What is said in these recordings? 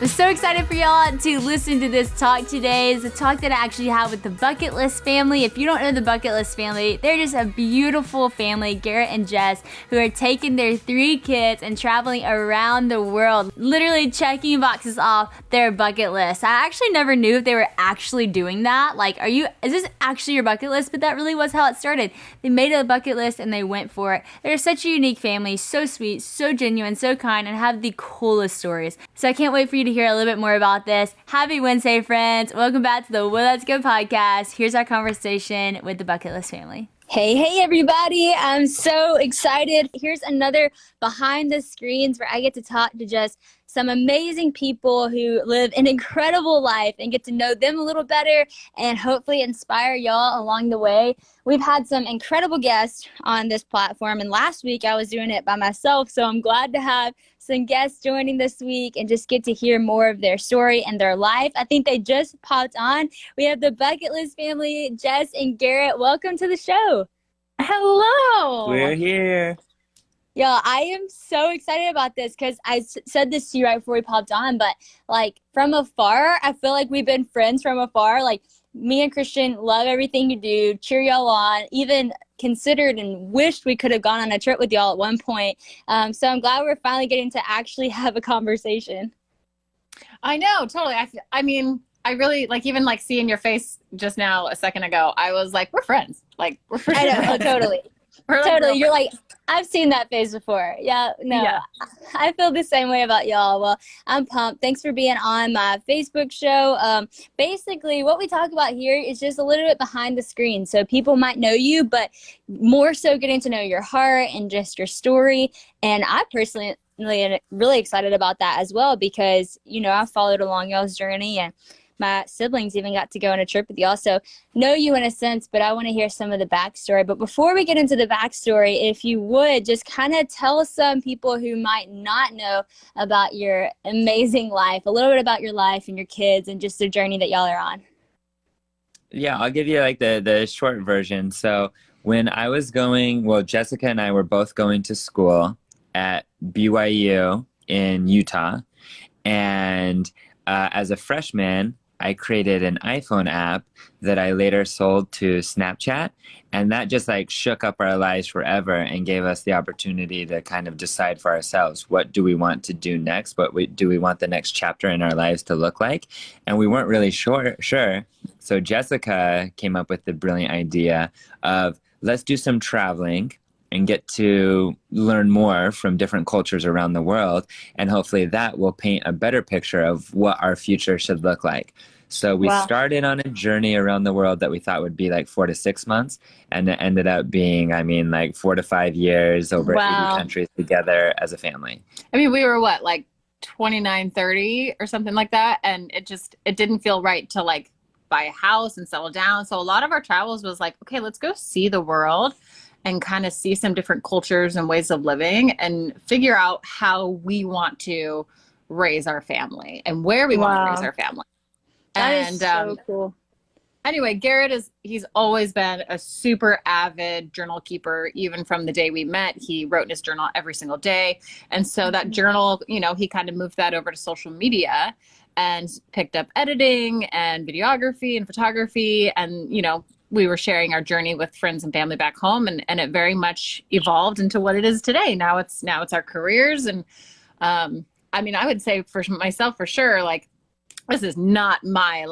I'm so excited for y'all to listen to this talk today. It's a talk that I actually have with the Bucket List family. If you don't know the Bucket List family, they're just a beautiful family, Garrett and Jess, who are taking their 3 kids and traveling around the world, literally checking boxes off their bucket list. I actually never knew if they were actually doing that. Like, is this actually your bucket list? But that really was how it started. They made a bucket list and they went for it. They're such a unique family, so sweet, so genuine, so kind, and have the coolest stories. So I can't wait for you to hear a little bit more about this. Happy Wednesday, friends. Welcome back to the Well, Let's Go podcast. Here's our conversation with the Bucket List family. Hey, everybody. I'm so excited. Here's another behind the screens where I get to talk to just some amazing people who live an incredible life and get to know them a little better and hopefully inspire y'all along the way. We've had some incredible guests on this platform, and last week I was doing it by myself, so I'm glad to have some guests joining this week and just get to hear more of their story and their life. I think they just popped on. We have the Bucket List family, Jess and Garrett. Welcome to the show. Hello. We're here. Yo, I am so excited about this because I said this to you right before we popped on, but like from afar, I feel like we've been friends from afar. Like me and Christian love everything you do, cheer y'all on, even considered and wished we could have gone on a trip with y'all at one point. So I'm glad we're finally getting to actually have a conversation. I know, totally. I mean, I really like even like seeing your face just now a second ago. I was like, we're friends. Like we're friends. I know, totally. Totally. You're like, I've seen that face before. Yeah, no, yeah. I feel the same way about y'all. Well, I'm pumped. Thanks for being on my Facebook show. Basically, what we talk about here is just a little bit behind the screen. So people might know you, but more so getting to know your heart and just your story. And I personally really excited about that as well because, you know, I followed along y'all's journey and my siblings even got to go on a trip with y'all. So know you in a sense, but I want to hear some of the backstory. But before we get into the backstory, if you would just kind of tell some people who might not know about your amazing life, a little bit about your life and your kids and just the journey that y'all are on. Yeah, I'll give you like the short version. So when I was Jessica and I were both going to school at BYU in Utah. And as a freshman, I created an iPhone app that I later sold to Snapchat. And that just like shook up our lives forever and gave us the opportunity to kind of decide for ourselves, what do we want to do next? Do we want the next chapter in our lives to look like? And we weren't really sure. So Jessica came up with the brilliant idea of let's do some traveling and get to learn more from different cultures around the world. And hopefully that will paint a better picture of what our future should look like. So we started on a journey around the world that we thought would be like 4 to 6 months. And it ended up being, like 4 to 5 years over 80 countries together as a family. I mean, we were like 29, 30 or something like that. And it didn't feel right to like buy a house and settle down. So a lot of our travels was like, okay, let's go see the world and kind of see some different cultures and ways of living and figure out how we want to raise our family and where we want to raise our family. That is so cool. Anyway, Garrett he's always been a super avid journal keeper. Even from the day we met, he wrote in his journal every single day. And so that journal, he kind of moved that over to social media and picked up editing and videography and photography. And, we were sharing our journey with friends and family back home, and it very much evolved into what it is today. Now it's our careers. And I would say for myself, for sure, like, this is not my,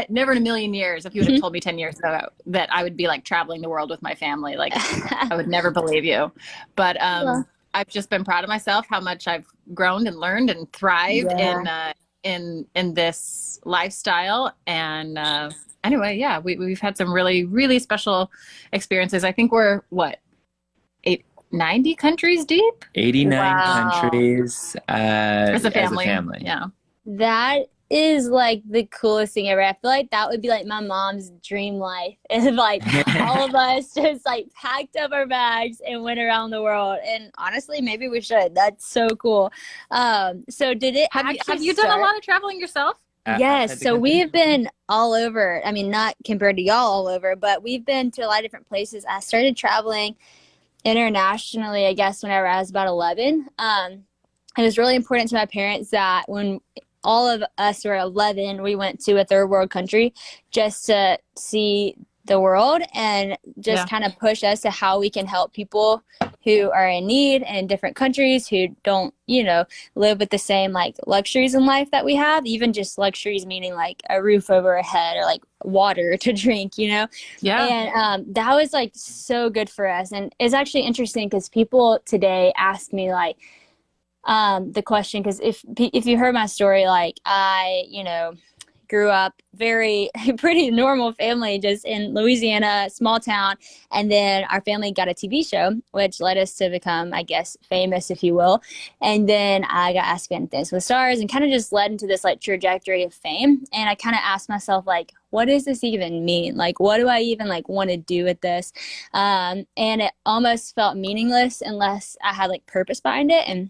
never in a million years, if you would have told me 10 years ago that I would be like traveling the world with my family, like I would never believe you. But I've just been proud of myself, how much I've grown and learned and thrived in this lifestyle. And anyway, we've had some really, really special experiences. I think we're 90 countries deep? 89 countries as a family. Yeah. That is like the coolest thing ever. I feel like that would be like my mom's dream life. And like all of us just like packed up our bags and went around the world. And honestly, maybe we should. That's so cool. So did it have you done a lot of traveling yourself? Yes. So we've been all over. I mean, not compared to y'all all over, but we've been to a lot of different places. I started traveling internationally, I guess, whenever I was about 11. It was really important to my parents that when all of us were 11. We went to a third world country just to see the world and just kind of push us to how we can help people who are in need in different countries who don't, you know, live with the same like luxuries in life that we have, even just luxuries meaning like a roof over our head or like water to drink, you know? And that was like so good for us. And it's actually interesting because people today ask me like the question, because if you heard my story, like I, you know, grew up pretty normal family just in Louisiana, small town. And then our family got a TV show, which led us to become, I guess, famous, if you will. And then I got asked to be on Dance with the Stars and kind of just led into this like trajectory of fame. And I kind of asked myself, like, what does this even mean? Like, what do I even like want to do with this? And it almost felt meaningless unless I had like purpose behind it. And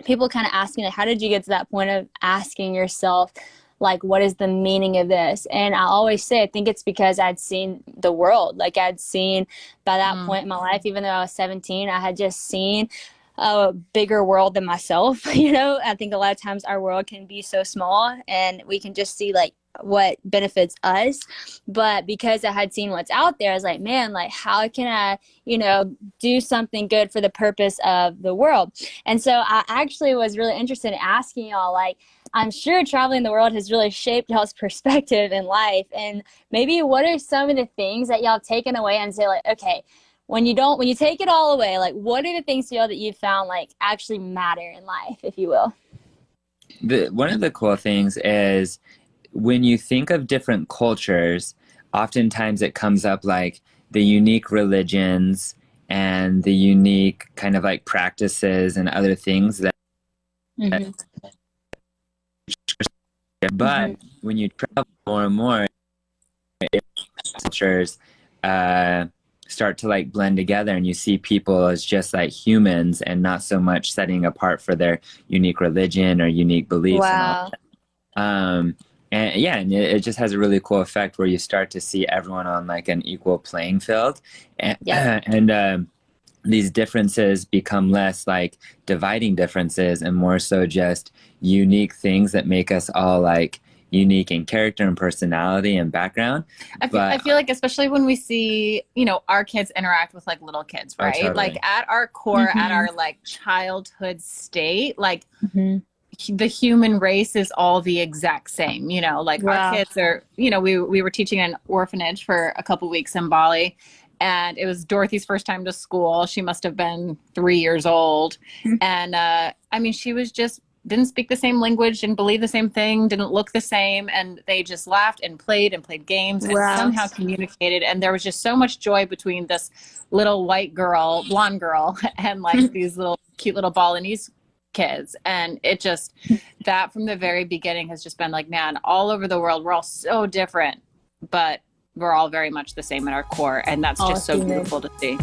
people kind of ask me, like, how did you get to that point of asking yourself, like, what is the meaning of this? And I always say, I think it's because I'd seen the world. Like, I'd seen by that point in my life, even though I was 17, I had just seen a bigger world than myself. You know, I think a lot of times our world can be so small and we can just see like what benefits us. But because I had seen what's out there, I was like, man, like, how can I, you know, do something good for the purpose of the world? And so I actually was really interested in asking y'all, like, I'm sure traveling the world has really shaped y'all's perspective in life. And maybe what are some of the things that y'all have taken away and say, like, okay, when you take it all away, like, what are the things, y'all, that you found like actually matter in life, if you will? One of the cool things is when you think of different cultures, oftentimes it comes up like the unique religions and the unique kind of like practices and other things that but when you travel more and more, cultures start to like blend together and you see people as just like humans and not so much setting apart for their unique religion or unique beliefs. Wow. And it just has a really cool effect where you start to see everyone on like an equal playing field. And these differences become less like dividing differences and more so just unique things that make us all like unique in character and personality and background. I feel like especially when we see, you know, our kids interact with like little kids, right? Totally. Like at our core, at our like childhood state, like the human race is all the exact same, you know, like our kids are, you know, we were teaching an orphanage for a couple weeks in Bali. And it was Dorothy's first time to school. She must have been 3 years old. And I mean, she was just didn't speak the same language, didn't believe the same thing, didn't look the same. And they just laughed and played games and somehow communicated. And there was just so much joy between this little blonde girl, and like these little cute little Balinese kids. And it just, that from the very beginning has just been like, man, all over the world, we're all so different, but we're all very much the same at our core. And that's just so beautiful to see.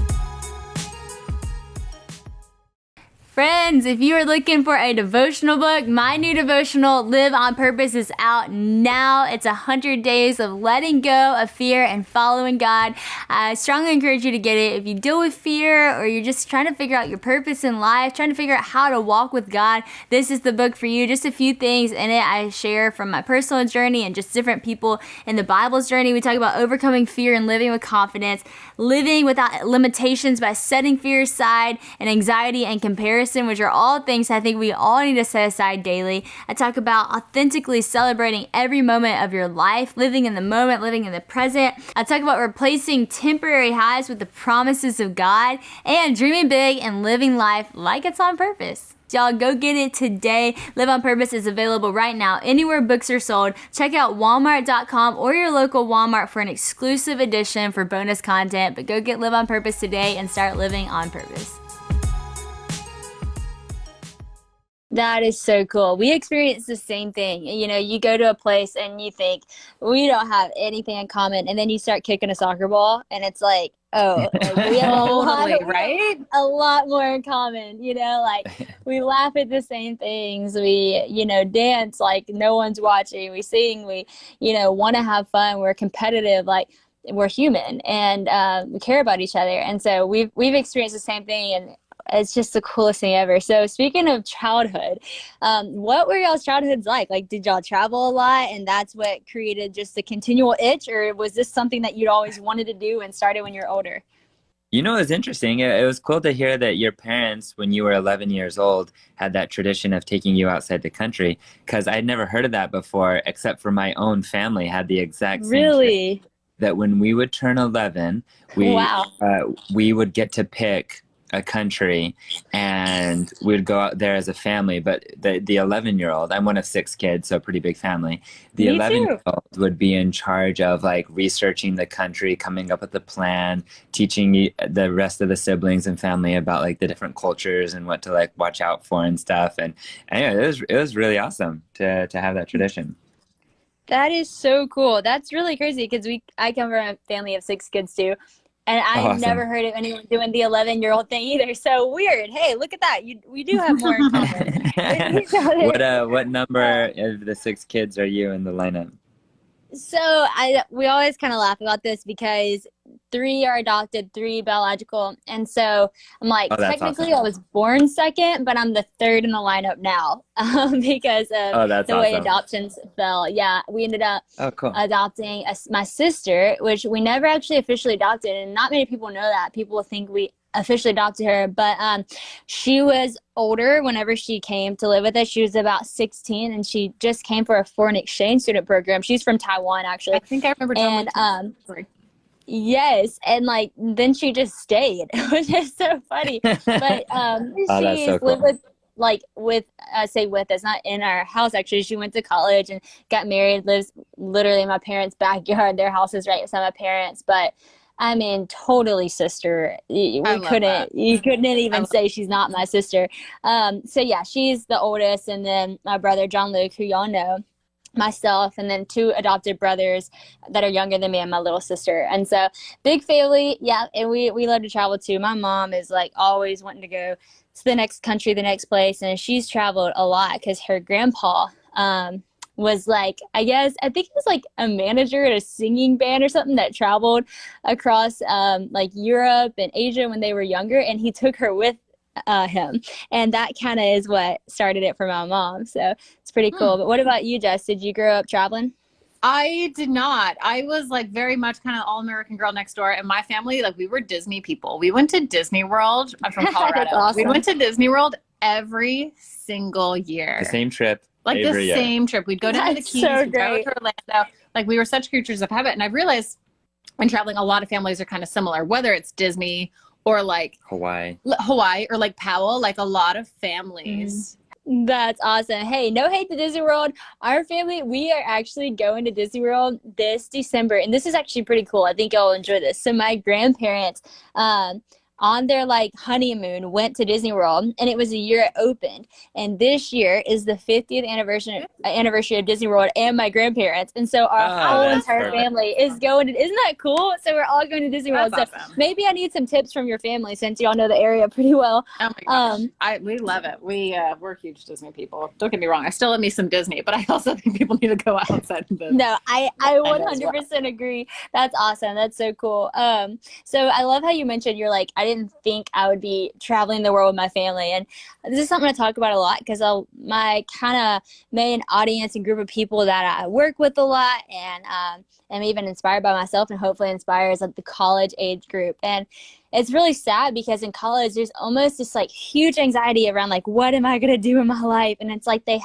Friends, if you are looking for a devotional book, my new devotional, Live on Purpose, is out now. It's 100 days of letting go of fear and following God. I strongly encourage you to get it. If you deal with fear or you're just trying to figure out your purpose in life, trying to figure out how to walk with God, this is the book for you. Just a few things in it I share from my personal journey and just different people in the Bible's journey. We talk about overcoming fear and living with confidence, living without limitations by setting fear aside, and anxiety and comparison, which are all things I think we all need to set aside daily. I talk about authentically celebrating every moment of your life, living in the moment, living in the present. I talk about replacing temporary highs with the promises of God, and dreaming big and living life like it's on purpose. Y'all, go get it today. Live on Purpose is available right now anywhere books are sold. Check out walmart.com or your local Walmart for an exclusive edition for bonus content. But go get Live on Purpose today and start living on purpose. That is so cool. We experience the same thing. You know, you go to a place and you think, we don't have anything in common. And then you start kicking a soccer ball and it's like, oh, like we have a lot more in common. You know, like we laugh at the same things. We, you know, dance like no one's watching. We sing. We, you know, want to have fun. We're competitive. Like we're human and we care about each other. And so we've experienced the same thing. And it's just the coolest thing ever. So speaking of childhood, what were y'all's childhoods like? Like, did y'all travel a lot and that's what created just the continual itch, or was this something that you'd always wanted to do and started when you're older? You know, it was interesting. It was cool to hear that your parents, when you were 11 years old, had that tradition of taking you outside the country, because I'd never heard of that before, except for my own family had the exact same Really? tradition, that when we would turn 11, Wow. we would get to pick a country and we'd go out there as a family. But the 11-year-old, I'm one of 6 kids, so a pretty big family. The Me too. 11-year-old would be in charge of like researching the country, coming up with a plan, teaching the rest of the siblings and family about like the different cultures and what to like watch out for and stuff. And anyway, it was really awesome to have that tradition. That is so cool. That's really crazy because I come from a family of 6 kids too. And I Awesome. never heard of anyone doing the 11-year-old thing either. So weird. Hey, look at that. We do have more in common with each other. What number of the 6 kids are you in the lineup? So we always kind of laugh about this because 3 are adopted, 3 biological. And so I'm like, Oh, that's technically awesome. I was born second, but I'm the 3rd in the lineup now because of Oh, that's the way awesome. adoptions fell. Yeah, we ended up Oh, cool. adopting my sister, which we never actually officially adopted. And not many people know that. People think we officially adopted her, but she was older whenever she came to live with us. She was about 16 and she just came for a foreign exchange student program. She's from Taiwan, actually. I think I remember. And Sorry. yes, and like then she just stayed, which is so funny. But Oh, that's she's so cool. lived with I say with us, not in our house actually. She went to college and got married, lives literally in my parents' backyard. Their house is right beside my parents, but I mean, totally sister. I love that. You couldn't even say she's not my sister. So yeah, she's the oldest, and then my brother John Luke, who y'all know, myself, and then 2 adopted brothers that are younger than me, and my little sister. And so big family, yeah. And we love to travel too. My mom is like always wanting to go to the next country, the next place, and she's traveled a lot because her grandpa was like, I think he was like a manager at a singing band or something that traveled across like Europe and Asia when they were younger, and he took her with him, and that kind of is what started it for my mom. So it's pretty cool. But what about you, Jess? Did you grow up traveling? I did not. I was like very much kind of all American girl next door. And my family, like we were Disney people. We went to Disney World. I'm from Colorado. That's awesome. We went to Disney World every single year. The same trip. Like every the year. same trip. We'd go down to the That's Keys, so we'd go great. to Orlando. Like we were such creatures of habit. And I've realized when traveling, a lot of families are kind of similar, whether it's Disney or like Hawaii. Hawaii or like Powell, like a lot of families. That's awesome. Hey, no hate to Disney World. Our family, we are actually going to Disney World this December, and this is actually pretty cool. I think y'all will enjoy this. So my grandparents, on their like honeymoon, went to Disney World, and it was the year it opened. And this year is the 50th anniversary of Disney World and my grandparents. And so our whole that's entire perfect. family is going to, isn't that cool? So we're all going to Disney World. That's So awesome. maybe I need some tips from your family since y'all know the area pretty well. Oh my gosh. We love it. We're huge Disney people. Don't get me wrong. I still love me some Disney, but I also think people need to go outside of this. No, I 100% agree. That's awesome. That's so cool. So I love how you mentioned you're like, I didn't think I would be traveling the world with my family. And this is something I talk about a lot because my kind of main audience and group of people that I work with a lot and am even inspired by myself and hopefully inspires like the college age group. And it's really sad because in college there's almost this like huge anxiety around like, what am I going to do in my life? And it's like they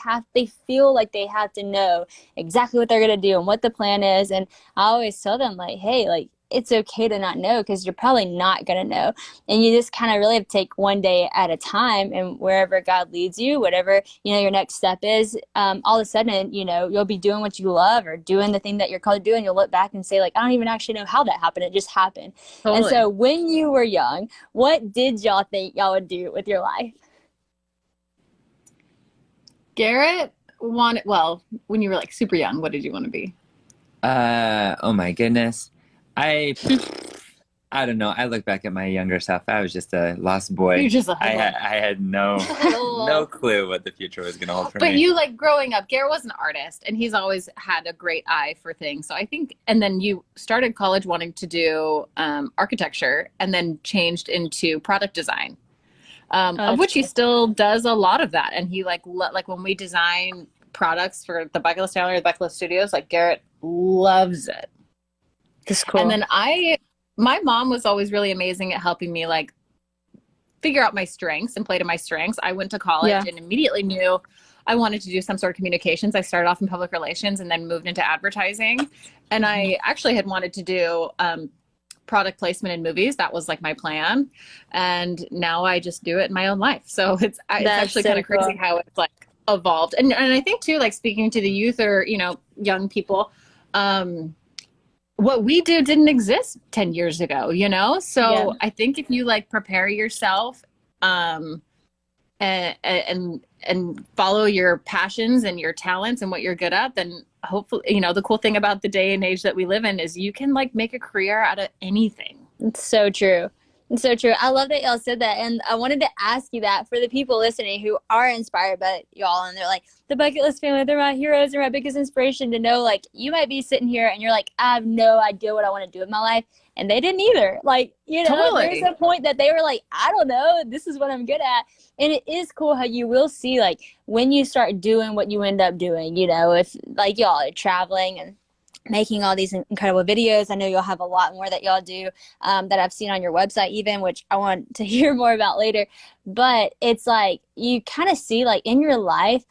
feel like they have to know exactly what they're going to do and what the plan is. And I always tell them like, hey, like it's okay to not know because you're probably not going to know. And you just kind of really have to take one day at a time, and wherever God leads you, whatever, your next step is, all of a sudden, you'll be doing what you love or doing the thing that you're called to do. And you'll look back and say like, I don't even actually know how that happened. It just happened. Totally. And so when you were young, what did y'all think y'all would do with your life? Garrett when you were like super young, what did you want to be? Oh my goodness. I don't know. I look back at my younger self. I was just a lost boy. You're just a I hoodlum. had no clue what the future was going to hold for But me. you like growing up, Garrett was an artist and he's always had a great eye for things. So I think, and then you started college wanting to do architecture and then changed into product design. of which he still does a lot of that. And he like when we design products for the Bucket List family or the Bucket List Studios, like Garrett loves it. That's cool. And then my mom was always really amazing at helping me like figure out my strengths and play to my strengths. I went to college and immediately knew I wanted to do some sort of communications. I started off in public relations and then moved into advertising. And I actually had wanted to do product placement in movies. That was like my plan. And now I just do it in my own life. So it's actually kind of crazy how it's like evolved. And I think too, like speaking to the youth or, you know, young people, what we do didn't exist 10 years ago, you know? So I think if you like prepare yourself, and follow your passions and your talents and what you're good at, then hopefully, you know, the cool thing about the day and age that we live in is you can like make a career out of anything. It's so true. It's so true. I love that y'all said that. And I wanted to ask you that for the people listening who are inspired by y'all and they're like, the Bucket List family, they're my heroes, they're my biggest inspiration, to know like you might be sitting here and you're like, I have no idea what I want to do with my life. And they didn't either. Like, you know, there's a point that they were like, I don't know, this is what I'm good at. And it is cool how you will see like when you start doing what you end up doing, you know, if like y'all are traveling and making all these incredible videos. I know you'll have a lot more that y'all do that I've seen on your website even, which I want to hear more about later. But it's like you kind of see like in your life,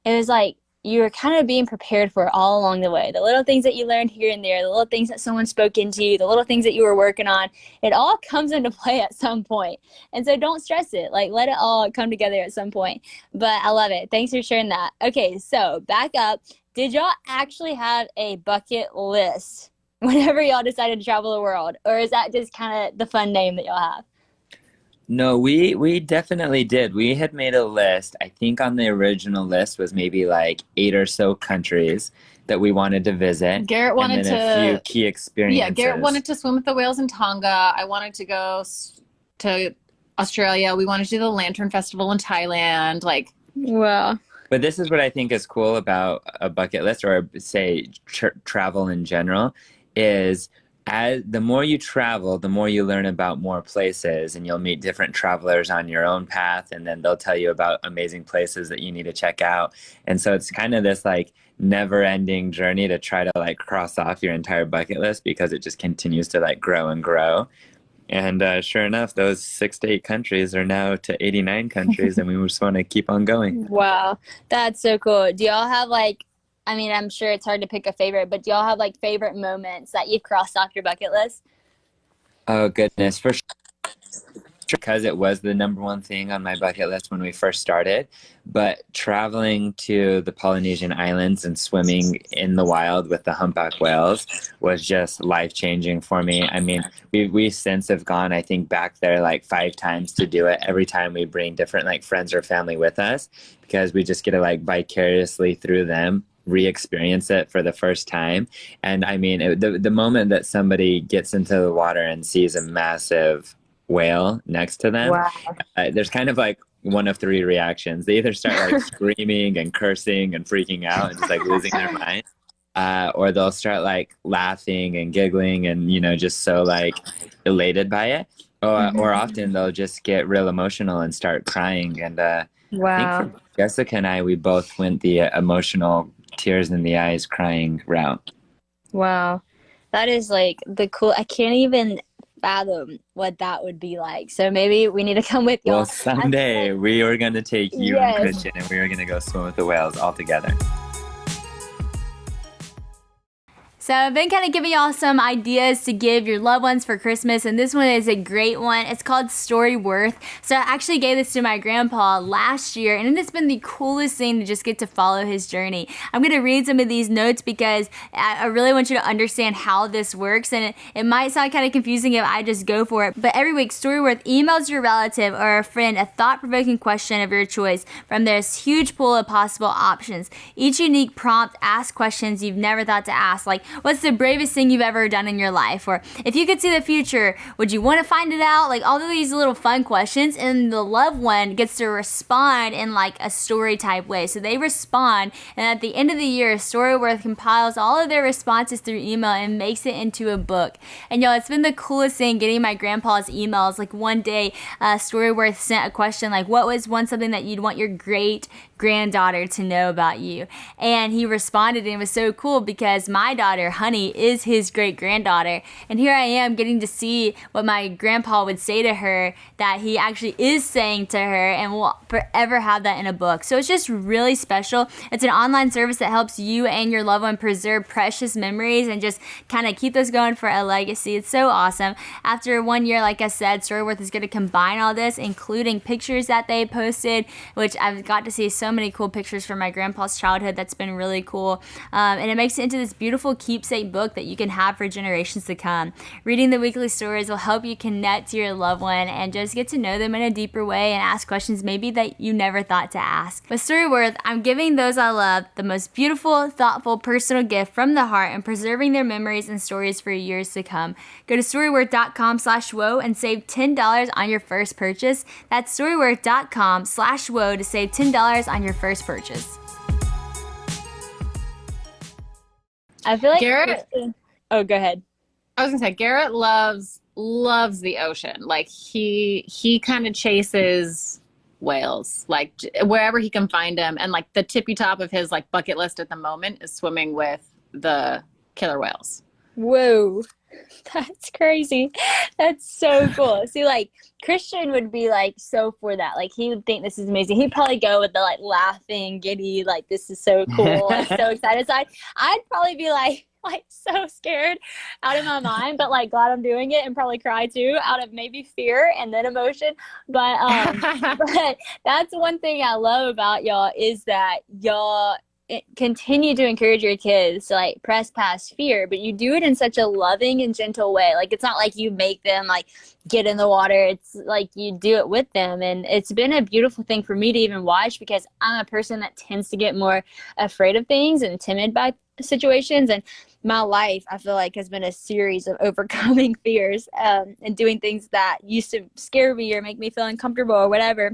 it was like you're kind of being prepared for it all along the way. The little things that you learned here and there, the little things that someone spoke into you, the little things that you were working on, it all comes into play at some point. And so don't stress it. Like let it all come together at some point. But I love it. Thanks for sharing that. Okay, so back up. Did y'all actually have a bucket list whenever y'all decided to travel the world? Or is that just kind of the fun name that y'all have? No, we definitely did. We had made a list. I think on the original list was maybe like 8 or so countries that we wanted to visit. Garrett wanted a few key experiences. Yeah, Garrett wanted to swim with the whales in Tonga. I wanted to go to Australia. We wanted to do the Lantern Festival in Thailand. Like, wow. But this is what I think is cool about a bucket list, or say travel in general, is the more you travel, the more you learn about more places, and you'll meet different travelers on your own path, and then they'll tell you about amazing places that you need to check out. And so it's kind of this like never-ending journey to try to like cross off your entire bucket list, because it just continues to like grow and grow. And sure enough, those 6 to 8 countries are now to 89 countries, and we just want to keep on going. Wow, that's so cool. Do y'all have like, I mean, I'm sure it's hard to pick a favorite, but do y'all have like favorite moments that you've crossed off your bucket list? Oh, goodness. For sure, because it was the number one thing on my bucket list when we first started. But traveling to the Polynesian islands and swimming in the wild with the humpback whales was just life-changing for me. I mean, we since have gone, I think, back there like 5 times to do it. Every time we bring different like friends or family with us, because we just get to like vicariously through them re-experience it for the first time. And I mean, the moment that somebody gets into the water and sees a massive whale next to them, there's kind of like one of 3 reactions. They either start like screaming and cursing and freaking out and just like losing their mind, or they'll start like laughing and giggling and, you know, just so like elated by it, or often they'll just get real emotional and start crying. And I think for Jessica and I, we both went the emotional tears in the eyes crying route. Wow, that is like the cool, I can't even fathom what that would be like. So maybe we need to come with y'all. Well, someday we are going to take you and Christian, and we are going to go swim with the whales all together. So I've been kind of giving y'all some ideas to give your loved ones for Christmas, and this one is a great one. It's called Story Worth. So I actually gave this to my grandpa last year, and it's been the coolest thing to just get to follow his journey. I'm going to read some of these notes because I really want you to understand how this works, and it might sound kind of confusing if I just go for it, but every week Story Worth emails your relative or a friend a thought-provoking question of your choice from this huge pool of possible options. Each unique prompt asks questions you've never thought to ask, like, what's the bravest thing you've ever done in your life? Or if you could see the future, would you want to find it out? Like all of these little fun questions, and the loved one gets to respond in like a story type way. So they respond, and at the end of the year, Storyworth compiles all of their responses through email and makes it into a book. And y'all, it's been the coolest thing getting my grandpa's emails. Like one day, Storyworth sent a question like, what was something that you'd want your great granddaughter to know about you? And he responded, and it was so cool because my daughter Honey is his great granddaughter, and here I am getting to see what my grandpa would say to her that he actually is saying to her, and will forever have that in a book. So it's just really special. It's an online service that helps you and your loved one preserve precious memories and just kind of keep those going for a legacy. It's so awesome. After 1 year, like I said, Storyworth is going to combine all this, including pictures that they posted, which I've got to see so many cool pictures from my grandpa's childhood. That's been really cool. And it makes it into this beautiful keepsake book that you can have for generations to come. Reading the weekly stories will help you connect to your loved one and just get to know them in a deeper way and ask questions maybe that you never thought to ask. With Storyworth, I'm giving those I love the most beautiful, thoughtful, personal gift from the heart and preserving their memories and stories for years to come. Go to storyworth.com/whoa and save $10 on your first purchase. That's storyworth.com/whoa to save $10 on your first purchase. I feel like Garrett. Oh, go ahead. I was gonna say Garrett loves the ocean. Like he kind of chases whales, like wherever he can find them. And like the tippy top of his like bucket list at the moment is swimming with the killer whales. Whoa, that's crazy. That's so cool. See, like Christian would be like so for that. Like he would think this is amazing. He'd probably go with the like laughing, giddy, like this is so cool, like so excited. So I'd probably be like so scared out of my mind, but like glad I'm doing it, and probably cry too out of maybe fear and then emotion. But but that's one thing I love about y'all is that y'all continue to encourage your kids to like press past fear, but you do it in such a loving and gentle way. Like it's not like you make them like get in the water. It's like you do it with them, and it's been a beautiful thing for me to even watch because I'm a person that tends to get more afraid of things and timid by situations, and my life I feel like has been a series of overcoming fears and doing things that used to scare me or make me feel uncomfortable or whatever.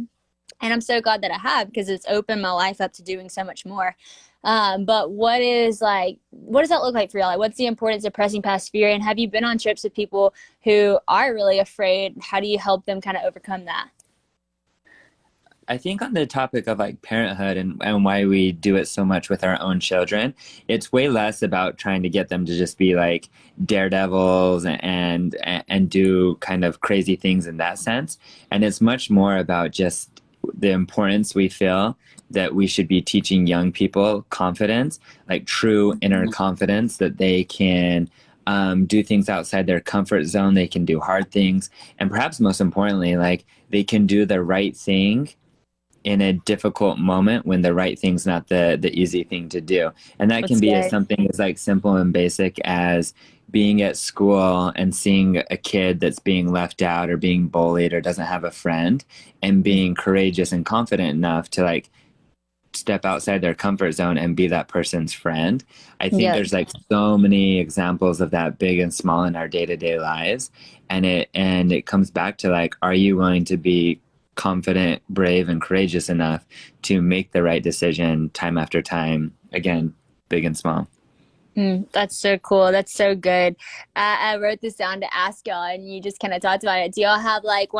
And I'm so glad that I have, because it's opened my life up to doing so much more. But what does that look like for y'all? Like, what's the importance of pressing past fear? And have you been on trips with people who are really afraid? How do you help them kind of overcome that? I think on the topic of like parenthood and why we do it so much with our own children, it's way less about trying to get them to just be like daredevils and do kind of crazy things in that sense. And it's much more about just the importance we feel that we should be teaching young people confidence, like true inner confidence, that they can do things outside their comfort zone. They can do hard things. And perhaps most importantly, like they can do the right thing in a difficult moment when the right thing's not the easy thing to do. And that can be something as like simple and basic as being at school and seeing a kid that's being left out or being bullied or doesn't have a friend, and being courageous and confident enough to like step outside their comfort zone and be that person's friend. I think there's like so many examples of that, big and small, in our day-to-day lives. And it comes back to like, are you willing to be confident, brave, and courageous enough to make the right decision time after time? Again, big and small. That's so cool. That's so good. I wrote this down to ask y'all, and you just kind of talked about it. Do y'all have like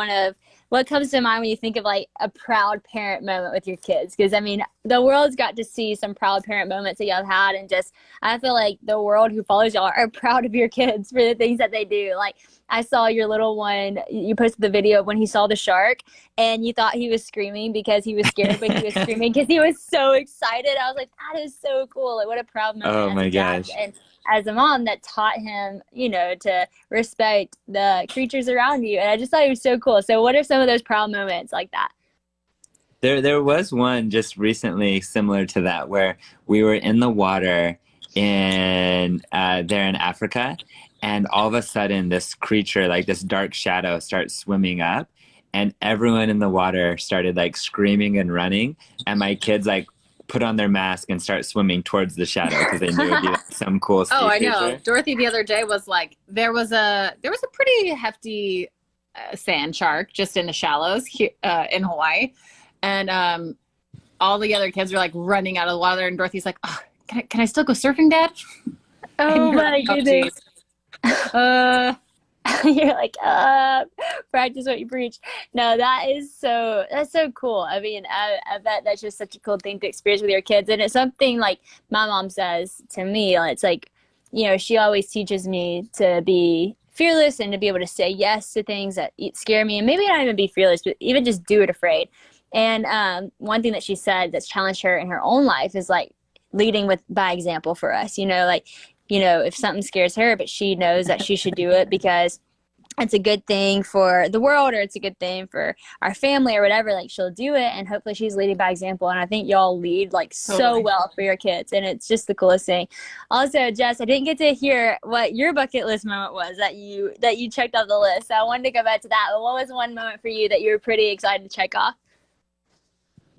what comes to mind when you think of like a proud parent moment with your kids? Because I mean, the world's got to see some proud parent moments that y'all have had, and just I feel like the world who follows y'all are proud of your kids for the things that they do. Like I saw your little one, you posted the video of when he saw the shark, and you thought he was screaming because he was scared, but he was screaming because he was so excited. I was like, that is so cool. Like what a proud moment. Oh my gosh. And as a mom that taught him, to respect the creatures around you. And I just thought it was so cool. So what are some of those proud moments like that? There was one just recently similar to that, where we were in the water there in Africa, and all of a sudden this creature, like this dark shadow, starts swimming up, and everyone in the water started like screaming and running, and my kids like put on their mask and start swimming towards the shadow because they knew it would be like some cool sea Oh, I creature. know. Dorothy the other day was like, there was a pretty hefty sand shark just in the shallows here, in Hawaii, and all the other kids are like running out of the water, and Dorothy's like, oh, can I still go surfing, Dad? Oh my goodness. You're like, practice what you preach. No, that's so cool. I mean, I bet that's just such a cool thing to experience with your kids. And it's something like my mom says to me, it's like, you know, she always teaches me to be fearless and to be able to say yes to things that scare me, and maybe not even be fearless, but even just do it afraid. And one thing that she said that's challenged her in her own life is like leading by example for us, like, if something scares her, but she knows that she should do it because it's a good thing for the world, or it's a good thing for our family or whatever, like she'll do it. And hopefully she's leading by example. And I think y'all lead like so well for your kids. And it's just the coolest thing. Also, Jess, I didn't get to hear what your bucket list moment was that you checked off the list. So I wanted to go back to that. But what was one moment for you that you were pretty excited to check off?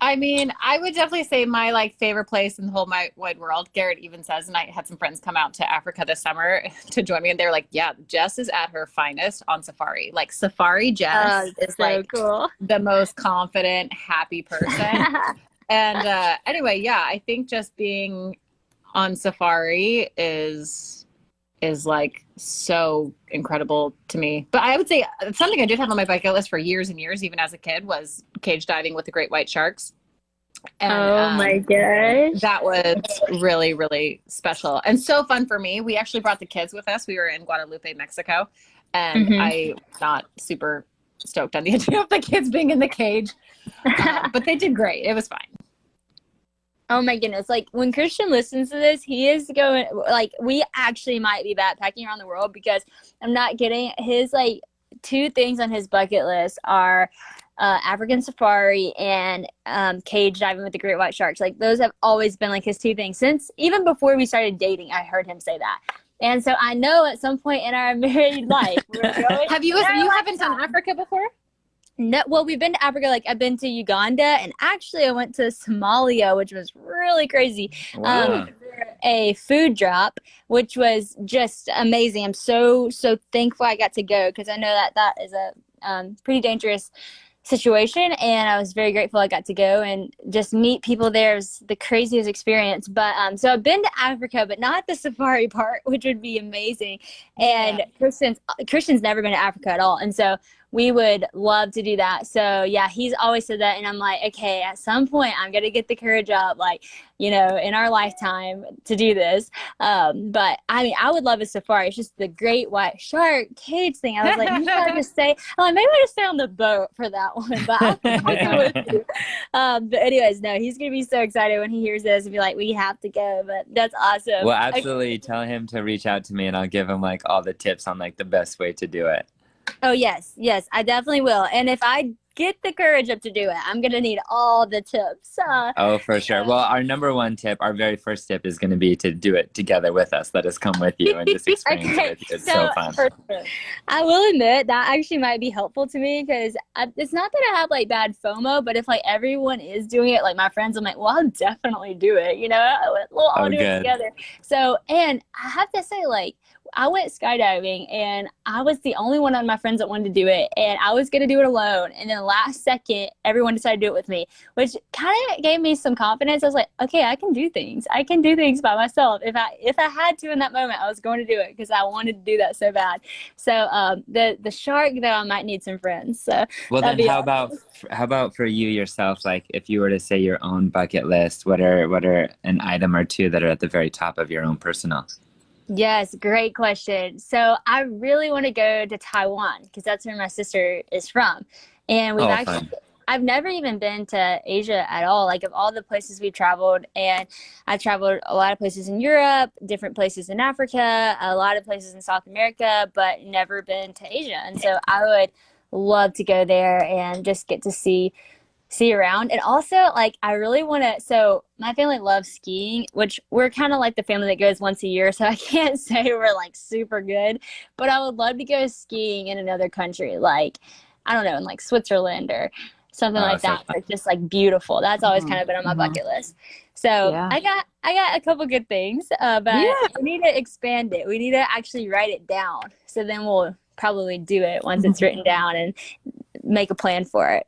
I mean, I would definitely say my like favorite place in the whole wide world. Garrett even says, and I had some friends come out to Africa this summer to join me, and they're like, "Yeah, Jess is at her finest on safari. Like Safari Jess is so like cool. The most confident, happy person." And anyway, yeah, I think just being on safari is like so incredible to me. But I would say something I did have on my bucket list for years and years, even as a kid, was cage diving with the great white sharks. And, oh my gosh. That was really, really special and so fun for me. We actually brought the kids with us. We were in Guadalupe, Mexico, and I'm not super stoked on the idea of the kids being in the cage, but they did great. It was fine. Oh my goodness. Like when Christian listens to this, he is going like, we actually might be backpacking around the world, because I'm not kidding. His like 2 things on his bucket list are African safari and cage diving with the great white sharks. Like those have always been like his 2 things since even before we started dating. I heard him say that. And so I know at some point in our married life, we're going, you haven't done Africa before? No, well, we've been to Africa. Like I've been to Uganda, and actually I went to Somalia, which was really crazy. Wow. A food drop, which was just amazing. I'm so thankful I got to go, because I know that is a pretty dangerous situation, and I was very grateful I got to go and just meet people there. It was the craziest experience. But so I've been to Africa, but not the safari part, which would be amazing. And Christian's never been to Africa at all, and so we would love to do that. So yeah, he's always said that, and I'm like, okay, at some point I'm gonna get the courage up, like, in our lifetime to do this. But I mean, I would love a safari. It's just the great white shark cage thing. I was like, maybe I'll just stay. Maybe I'll just stay on the boat for that one. But I'll go with you. But anyways, no, he's gonna be so excited when he hears this and be like, we have to go. But that's awesome. Well, absolutely. Okay. Tell him to reach out to me, and I'll give him like all the tips on like the best way to do it. Oh, yes, I definitely will. And if I get the courage up to do it, I'm going to need all the tips. Oh, for sure. Well, our number 1 tip, our very first tip is going to be to do it together with us. Let us come with you and just experience it with you. It's so fun. Sure. I will admit that actually might be helpful to me, because it's not that I have like bad FOMO, but if like everyone is doing it, like my friends, I'm like, well, I'll definitely do it. We'll all do it together. So, and I have to say, like, I went skydiving, and I was the only one of my friends that wanted to do it, and I was going to do it alone. And then last second, everyone decided to do it with me, which kind of gave me some confidence. I was like, okay, I can do things. I can do things by myself. If I had to in that moment, I was going to do it, because I wanted to do that so bad. So the shark, though, I might need some friends. So well, then how about for you yourself? Like if you were to say your own bucket list, what are an item or 2 that are at the very top of your own personal? Yes, great question. So I really want to go to Taiwan, because that's where my sister is from. And I've never even been to Asia at all. Like of all the places we traveled, and I traveled a lot of places in Europe, different places in Africa, a lot of places in South America, but never been to Asia. And so I would love to go there and just get to see around. And also, like, I really want to, so my family loves skiing, which we're kind of like the family that goes once a year, so I can't say we're like super good, but I would love to go skiing in another country, like, I don't know, in like Switzerland or something Oh, like so that. fun. It's just like beautiful. That's always kind of been on my bucket list. So Yeah. I got a couple good things, but we need to expand it. We need to actually write it down. So then we'll probably do it once it's written down and make a plan for it.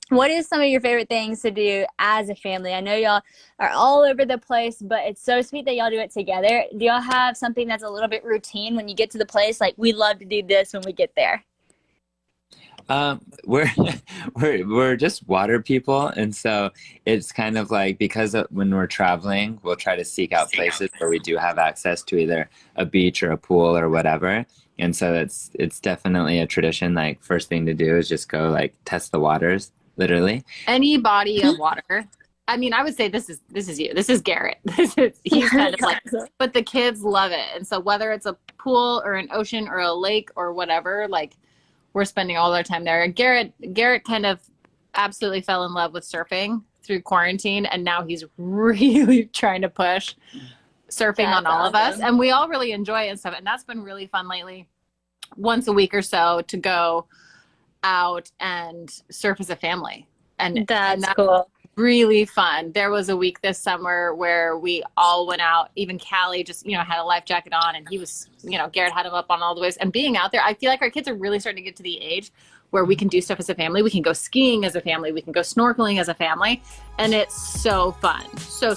What is some of your favorite things to do as a family? I know y'all are all over the place, but it's so sweet that y'all do it together. Do y'all have something that's a little bit routine when you get to the place? Like, we love to do this when we get there. We're we're just water people, and so it's kind of like, because when we're traveling, we'll try to seek out places where we do have access to either a beach or a pool or whatever. And so it's definitely a tradition. Like, first thing to do is just go like test the waters, literally. Any body of water. I mean, I would say this is you. This is Garrett. He's kind of like, but the kids love it. And so whether it's a pool or an ocean or a lake or whatever, like, we're spending all our time there. Garrett kind of absolutely fell in love with surfing through quarantine, and now he's really trying to push surfing on all of us, and we all really enjoy it and stuff. And that's been really fun lately, once a week or so, to go out and surf as a family. And that's cool. Really fun. There was a week this summer where we all went out. Even Callie just, had a life jacket on, and he was, Garrett had him up on all the ways. And being out there, I feel like our kids are really starting to get to the age where we can do stuff as a family. We can go skiing as a family. We can go snorkeling as a family. And it's so fun. So.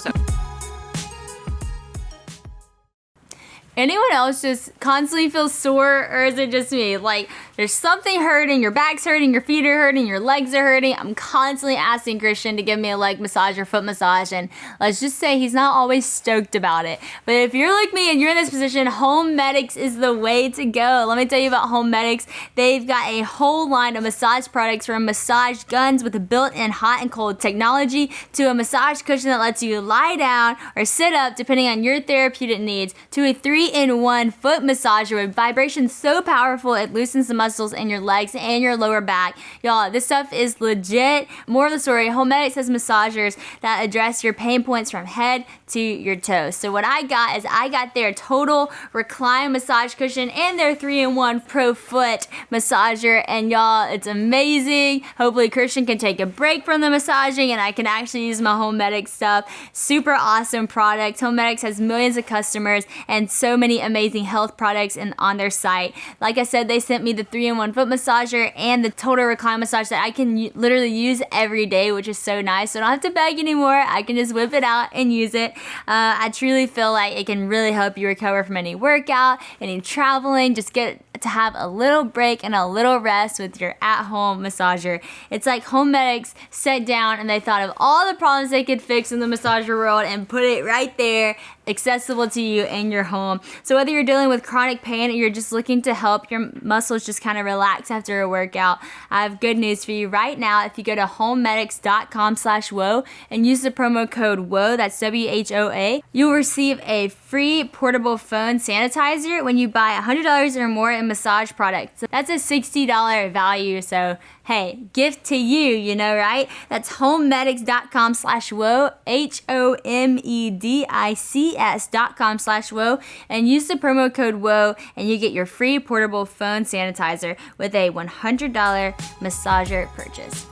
Anyone else just constantly feels sore, or is it just me? Like, there's something hurting, your back's hurting, your feet are hurting, your legs are hurting. I'm constantly asking Christian to give me a leg massage or foot massage, and let's just say he's not always stoked about it. But if you're like me and you're in this position, Home Medics is the way to go. Let me tell you about Home Medics. They've got a whole line of massage products, from massage guns with a built-in hot and cold technology to a massage cushion that lets you lie down or sit up depending on your therapeutic needs, to a 3-in-1 foot massager with vibrations so powerful it loosens the muscles in your legs and your lower back. Y'all, this stuff is legit. More of the story, Home Medics has massagers that address your pain points from head to your toes. So what I got their total recline massage cushion and their 3-in-1 pro foot massager, and y'all, it's amazing. Hopefully Christian can take a break from the massaging and I can actually use my Home Medics stuff. Super awesome product. Home Medics has millions of customers and so many amazing health products on their site. Like I said, they sent me the 3-in-1 foot massager and the total recline massage that I can literally use every day, which is so nice. So I don't have to beg anymore. I can just whip it out and use it. I truly feel like it can really help you recover from any workout, any traveling. Just get to have a little break and a little rest with your at-home massager. It's like Home Medics sat down and they thought of all the problems they could fix in the massager world and put it right there, accessible to you in your home. So whether you're dealing with chronic pain or you're just looking to help your muscles just kind of relax after a workout, I have good news for you right now. If you go to homemedics.com/WOA and use the promo code WOA, that's WHOA, you'll receive a free portable phone sanitizer when you buy $100 or more in massage products. That's a $60 value. So hey, gift to you, right? That's homemedics.com/WOA, HOMEDICS.com/WOA, and use the promo code WOA and you get your free portable phone sanitizer with a $100 massager purchase.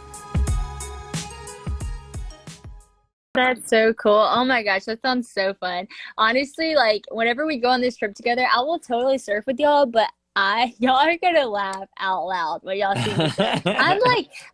That's so cool. Oh my gosh, that sounds so fun. Honestly, like, whenever we go on this trip together, I will totally surf with y'all, but y'all are gonna laugh out loud when y'all see me.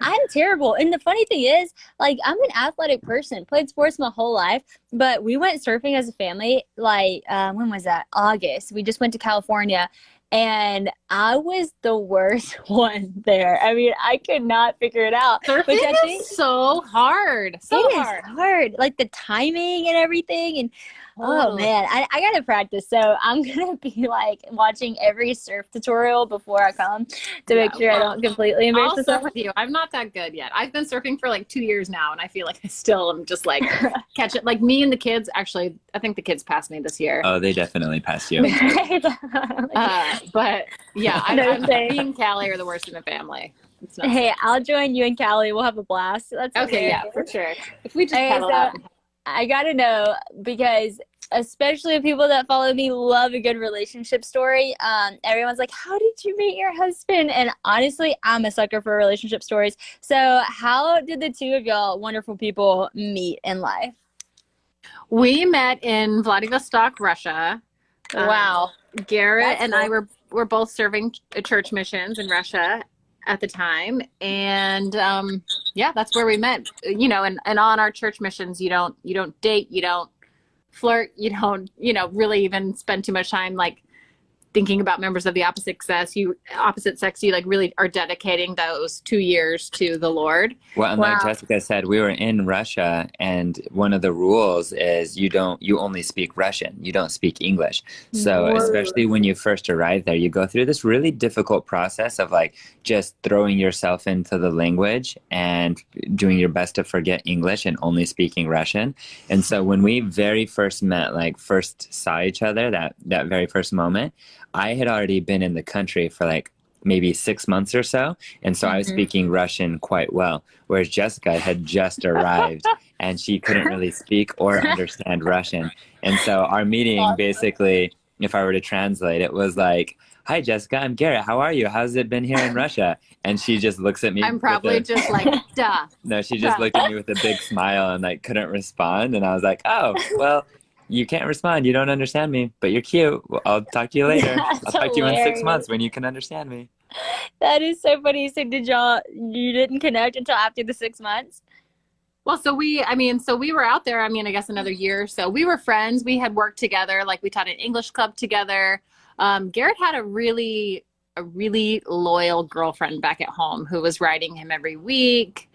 I'm terrible. And the funny thing is, like, I'm an athletic person, played sports my whole life, but we went surfing as a family, like, when was that? August. We just went to California, and I was the worst one there. I mean, I could not figure it out. Surfing Which I think is so hard. It is hard. Like, the timing and everything. And oh man, I gotta practice. So I'm gonna be like watching every surf tutorial before I come to make sure I don't completely embarrass I'll myself. surf with you. I'm not that good yet. I've been surfing for like 2 years now, and I feel like I still am just like catch it. Like, me and the kids, actually, I think the kids passed me this year. Oh, they definitely passed you. But yeah, me and Callie are the worst in the family. Hey, I'll join you and Callie. We'll have a blast. That's okay. Yeah, for sure. If we just paddle out. I gotta know, because especially people that follow me love a good relationship story. Everyone's like, how did you meet your husband? And honestly, I'm a sucker for relationship stories. So how did the two of y'all wonderful people meet in life? We met in Vladivostok, Russia. Wow. Garrett That's and cool. I were both serving church missions in Russia at the time, and yeah, that's where we met. You know, and on our church missions, you don't date, you don't flirt, you don't really even spend too much time like thinking about members of the opposite sex. You like really are dedicating those 2 years to the Lord. Well, and like Wow. Jessica said, we were in Russia, and one of the rules is you only speak Russian. You don't speak English. So Whoa. especially when you first arrive there, you go through this really difficult process of like just throwing yourself into the language and doing your best to forget English and only speaking Russian. And so when we very first met, like first saw each other, that very first moment, I had already been in the country for like maybe 6 months or so. And so I was speaking Russian quite well, whereas Jessica had just arrived and she couldn't really speak or understand Russian. And so our meeting basically, if I were to translate, it was like, hi, Jessica, I'm Garrett. How are you? How's it been here in Russia? And she just looks at me. I'm probably just like, duh. No, she just looked at me with a big smile and like couldn't respond. And I was like, oh, well, you can't respond. You don't understand me, but you're cute. Well, I'll talk to you later. I'll talk to you in 6 months when you can understand me. That is so funny. So you didn't connect until after the 6 months? Well, so we were out there, I guess another year or so. We were friends. We had worked together. Like we taught an English club together. Garrett had a really loyal girlfriend back at home who was writing him every week.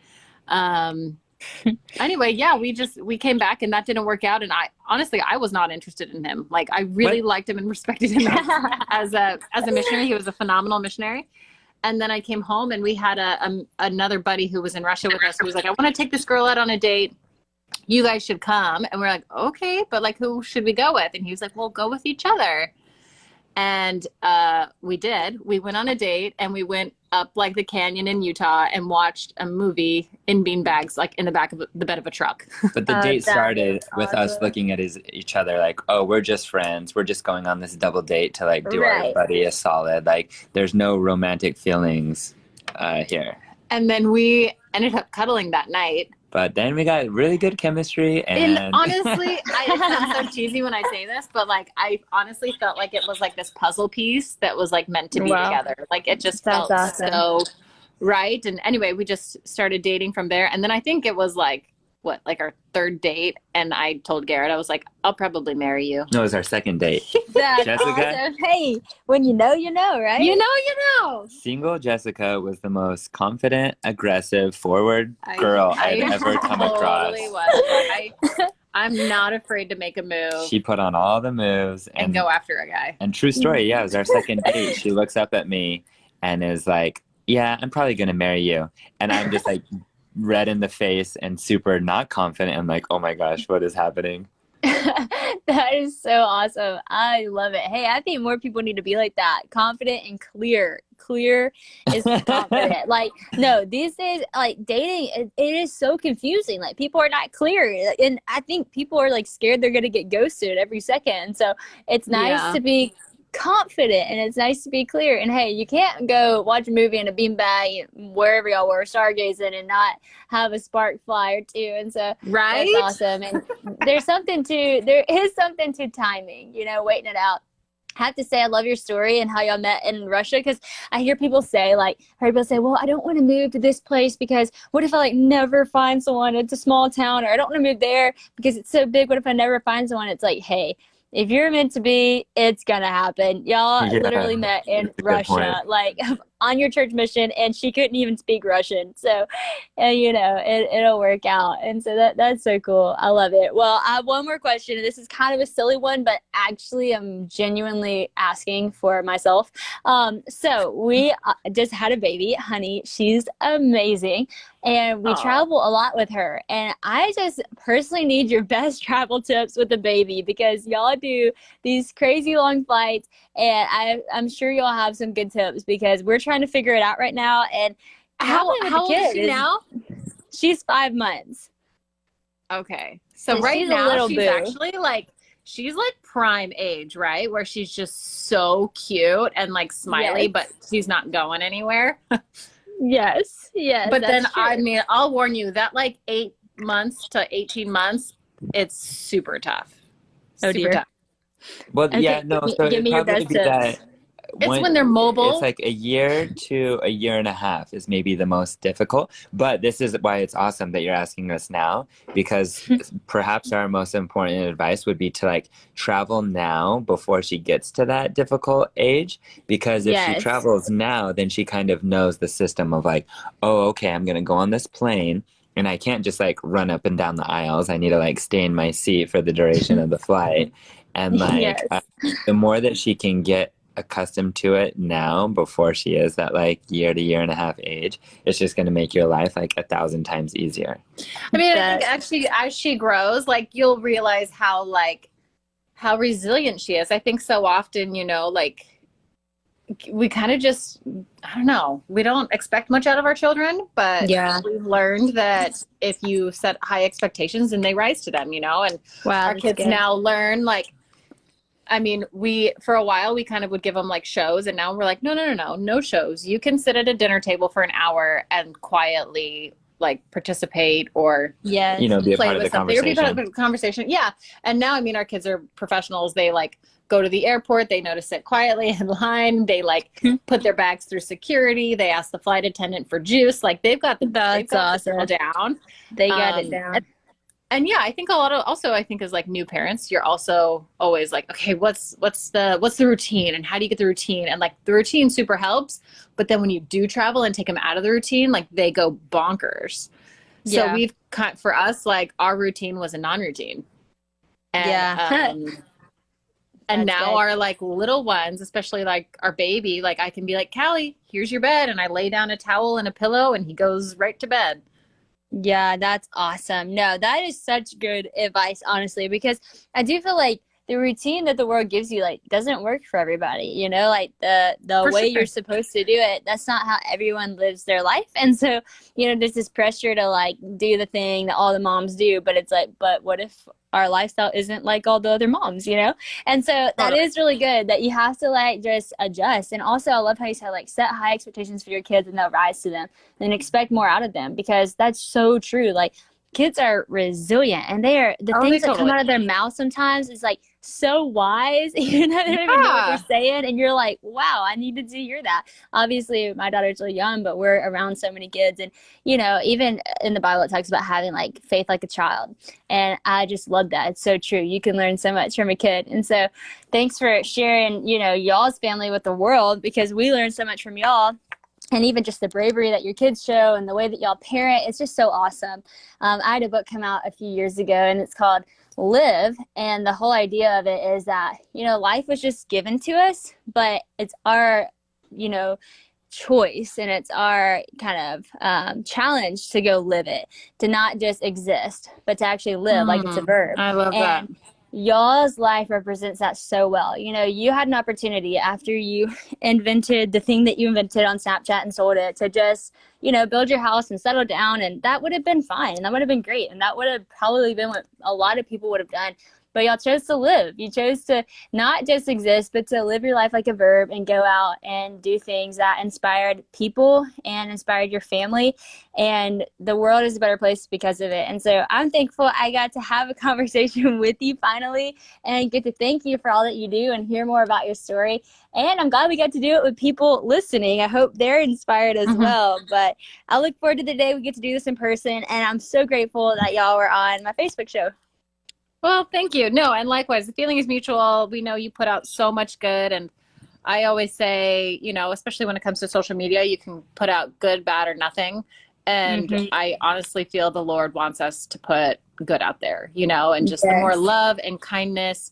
Anyway, yeah, we came back and that didn't work out. And I was not interested in him. Like I really liked him and respected him as a missionary. He was a phenomenal missionary. And then I came home and we had another buddy who was in Russia with us who was like, I want to take this girl out on a date. You guys should come. And we're like, okay, but like, who should we go with? And he was like, well, go with each other. And we did. We went on a date and we went up like the canyon in Utah and watched a movie in beanbags, like in the back of the bed of a truck. But the date started with us looking at each other like, oh, we're just friends. We're just going on this double date to like do our buddy a solid. Like there's no romantic feelings here. And then we ended up cuddling that night. But then we got really good chemistry. And honestly, it sounds so cheesy when I say this, but like I honestly felt like it was like this puzzle piece that was like meant to be together. Like it just felt so right. And anyway, we just started dating from there. And then I think it was like our third date, and I told Garrett, I was like, I'll probably marry you. No, it was our second date. That's Jessica? awesome. Hey, when you know, right? You know. Single Jessica was the most confident, aggressive, forward girl I had ever come across. I'm not afraid to make a move. She put on all the moves and go after a guy. And true story, yeah, it was our second date. She looks up at me and is like, yeah, I'm probably going to marry you. And I'm just like red in the face and super not confident. I'm like, oh my gosh, what is happening? That is so awesome. I love it. Hey, I think more people need to be like that. Confident and clear. Clear is confident. Like, no, these days, like dating, it is so confusing. Like people are not clear. And I think people are like scared they're going to get ghosted every second. So it's nice to be confident and it's nice to be clear. And hey, you can't go watch a movie in a beanbag wherever y'all were stargazing and not have a spark fly or two. And so that's awesome. And there is something to timing, waiting it out. I have to say I love your story and how y'all met in Russia, because I hear people say well, I don't want to move to this place because what if I never find someone? It's a small town. Or I don't want to move there because it's so big. What if I never find someone? It's like, hey, if you're meant to be, it's going to happen. Y'all literally met in Russia, on your church mission, and she couldn't even speak Russian. So, it'll work out. And so that's so cool. I love it. Well, I have one more question. This is kind of a silly one, but actually I'm genuinely asking for myself. So we just had a baby, honey. She's amazing. And we travel a lot with her. And I just personally need your best travel tips with the baby, because y'all do these crazy long flights. And I'm sure y'all have some good tips, because we're trying to figure it out right now. And how old is she now? She's 5 months. Okay. So right now she's actually she's like prime age, right? Where she's just so cute and like smiley, but she's not going anywhere. Yes. But then, true. I mean, I'll warn you that like 8 months to 18 months, it's super tough. Super tough. Well, Okay, yeah, no, so give it'd me your probably best be that tips. It's when they're mobile. It's like a year to a year and a half is maybe the most difficult. But this is why it's awesome that you're asking us now, because perhaps our most important advice would be to like travel now before she gets to that difficult age. Because if she travels now, then she kind of knows the system of like, oh, okay, I'm going to go on this plane. And I can't just like run up and down the aisles. I need to like stay in my seat for the duration of the flight. And like the more that she can get accustomed to it now before she is that like year to year and a half age, it's just going to make your life like 1,000 times easier. I mean, I think actually as she grows, like you'll realize how resilient she is. I think so often, you know, like we kind of just, I don't know, we don't expect much out of our children, but we've learned that if you set high expectations, then they rise to them, you know, and our kids now learn like, I mean, for a while, we kind of would give them like shows, and now we're like, no shows. You can sit at a dinner table for an hour and quietly like participate or, you know, be a part of the conversation. Or be part of the conversation. Yeah. And now, I mean, our kids are professionals. They like go to the airport. They know to sit quietly in line. They like put their bags through security. They ask the flight attendant for juice. Like they've got the down. They got it down. And yeah, I think a lot of also I think as like new parents, you're also always like, okay, what's the routine and how do you get the routine? And like the routine super helps, but then when you do travel and take them out of the routine, like they go bonkers. So we've cut for us, like our routine was a non-routine. And, and now our like little ones, especially like our baby, like I can be like, Callie, here's your bed, and I lay down a towel and a pillow, and he goes right to bed. Yeah, that's awesome. No, that is such good advice, honestly, because I do feel like the routine that the world gives you like doesn't work for everybody, you know, like the way you're supposed to do it, that's not how everyone lives their life. And so, you know, there's this pressure to like do the thing that all the moms do, but it's like, but what if our lifestyle isn't like all the other moms, you know? And so that is really good that you have to like just adjust. And also I love how you said like set high expectations for your kids and they'll rise to them and expect more out of them, because that's so true. Like kids are resilient, and they are the things that come out of their mouth sometimes is like so wise. You know, they don't even know what they're saying, and you're like, wow, I needed to hear that. Obviously my daughter's really young, but we're around so many kids, and you know, even in the Bible it talks about having like faith like a child, and I just love that. It's so true. You can learn so much from a kid. And so thanks for sharing, you know, y'all's family with the world, because we learn so much from y'all. And even just the bravery that your kids show and the way that y'all parent, it's just so awesome. I had a book come out a few years ago, and it's called Live. And the whole idea of it is that, you know, life was just given to us, but it's our, you know, choice, and it's our kind of challenge to go live it, to not just exist, but to actually live like it's a verb. I love that. Y'all's life represents that so well. You know, you had an opportunity after you invented the thing that you invented on Snapchat and sold it to just, you know, build your house and settle down, and that would have been fine, and that would have been great, and that would have probably been what a lot of people would have done. But y'all chose to live. You chose to not just exist, but to live your life like a verb and go out and do things that inspired people and inspired your family. And the world is a better place because of it. And so I'm thankful I got to have a conversation with you finally and get to thank you for all that you do and hear more about your story. And I'm glad we got to do it with people listening. I hope they're inspired as well. But I look forward to the day we get to do this in person. And I'm so grateful that y'all were on my Facebook show. Well, thank you. No, and likewise, the feeling is mutual. We know you put out so much good. And I always say, you know, especially when it comes to social media, you can put out good, bad, or nothing. And I honestly feel the Lord wants us to put good out there, you know, and just the more love and kindness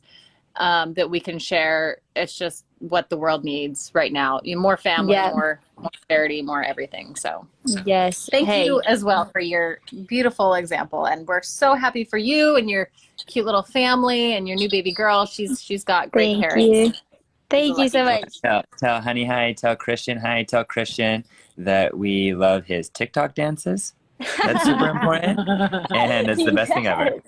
that we can share. It's just what the world needs right now. More family, more charity, more everything. So thank you as well for your beautiful example. And we're so happy for you and your cute little family and your new baby girl. She's got great parents. Thank you so much. Tell Honey hi, tell Christian hi, tell Christian that we love his TikTok dances. That's super important, and it's the best thing ever.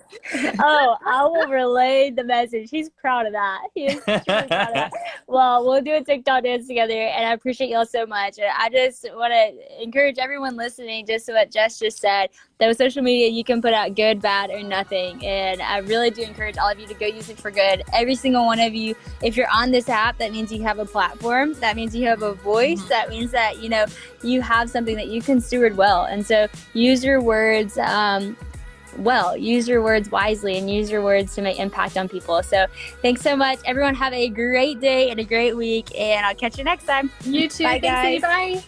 Oh, I will relay the message. He's proud of that. He is truly proud of that. Well, we'll do a TikTok dance together, and I appreciate y'all so much. And I just want to encourage everyone listening, just what Jess just said, that with social media, you can put out good, bad, or nothing. And I really do encourage all of you to go use it for good. Every single one of you, if you're on this app, that means you have a platform. That means you have a voice. That means that, you know, you have something that you can steward well. And so use your words use your words wisely, and use your words to make impact on people. So thanks so much. Everyone have a great day and a great week, and I'll catch you next time. You too. Bye, Thanks, guys. Sadie. Bye.